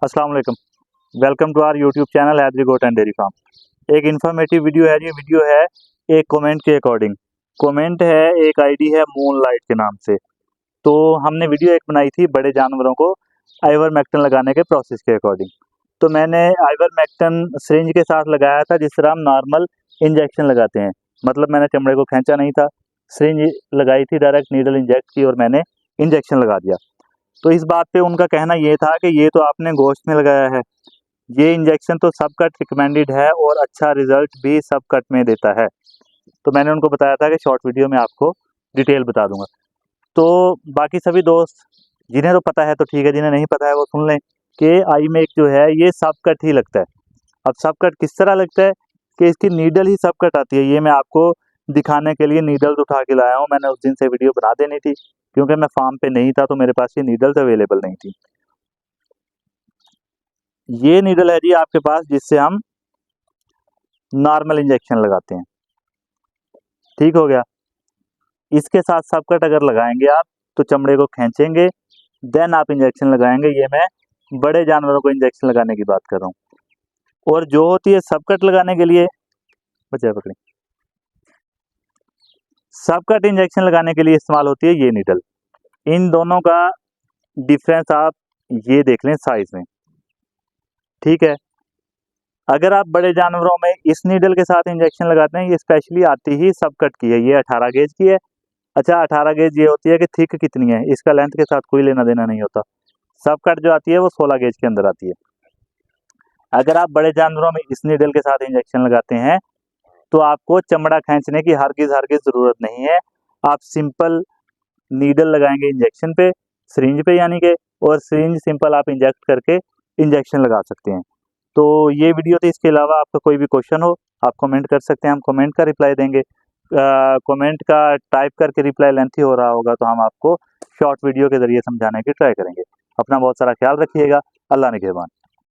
अस्सलाम वालेकुम। Welcome to our YouTube channel Haidari goat and dairy farm. एक इन्फॉर्मेटिव वीडियो है। ये वीडियो है एक कमेंट के अकॉर्डिंग। कमेंट है, एक आईडी है मूनलाइट के नाम से। तो हमने वीडियो एक बनाई थी बड़े जानवरों को आइवरमेक्टिन लगाने के प्रोसेस के अकॉर्डिंग। तो मैंने आइवरमेक्टिन सिरिंज के साथ लगाया था, जिस तरह हम नॉर्मल इंजेक्शन लगाते हैं। मतलब मैंने चमड़े को खींचा नहीं था, सिरिंज लगाई थी, डायरेक्ट नीडल इंजेक्ट की और मैंने इंजेक्शन लगा दिया। तो इस बात पे उनका कहना ये था कि ये तो आपने गोश्त में लगाया है, ये इंजेक्शन तो सब कट रिकमेंडेड है और अच्छा रिजल्ट भी सब कट में देता है। तो मैंने उनको बताया था कि शॉर्ट वीडियो में आपको डिटेल बता दूंगा। तो बाकी सभी दोस्त जिन्हें तो पता है तो ठीक है, जिन्हें नहीं पता है वो सुन लें कि आई मेक जो है ये सब कट ही लगता है। अब सब कट किस तरह लगता है कि इसकी नीडल ही सब कट आती है। ये मैं आपको दिखाने के लिए नीडल्स उठा के लाया हूँ। मैंने उस दिन से वीडियो बना देनी थी क्योंकि मैं फार्म पे नहीं था, तो मेरे पास ये नीडल्स अवेलेबल नहीं थी। ये नीडल है जी आपके पास, जिससे हम नॉर्मल इंजेक्शन लगाते हैं। ठीक हो गया। इसके साथ सब कट अगर लगाएंगे आप तो चमड़े को खींचेंगे, देन आप इंजेक्शन लगाएंगे। ये मैं बड़े जानवरों को इंजेक्शन लगाने की बात कर रहा हूँ। और जो होती है सब कट लगाने के लिए, बचा पकड़ी, सब कट इंजेक्शन लगाने के लिए इस्तेमाल होती है ये नीडल। इन दोनों का डिफरेंस आप ये देख लें साइज में। ठीक है। अगर आप बड़े जानवरों में इस नीडल के साथ इंजेक्शन लगाते हैं, ये स्पेशली आती ही सब कट की है, ये 18 गेज की है। अच्छा, 18 गेज ये होती है कि थिक कितनी है, इसका लेंथ के साथ कोई लेना देना नहीं होता। सब कट जो आती है वो 16 गेज के अंदर आती है। अगर आप बड़े जानवरों में इस नीडल के साथ इंजेक्शन लगाते हैं तो आपको चमड़ा खींचने की हरगिज ज़रूरत नहीं है। आप सिंपल नीडल लगाएंगे इंजेक्शन पे, सिरिंज पे यानी कि, और सिरिंज सिंपल आप इंजेक्ट करके इंजेक्शन लगा सकते हैं। तो ये वीडियो थी। इसके अलावा आपका कोई भी क्वेश्चन हो आप कमेंट कर सकते हैं, हम कमेंट का रिप्लाई देंगे। कमेंट का टाइप करके रिप्लाई लेंथी हो रहा होगा तो हम आपको शॉर्ट वीडियो के ज़रिए समझाने की ट्राई करेंगे। अपना बहुत सारा ख्याल रखिएगा। अल्लाह निगहबान।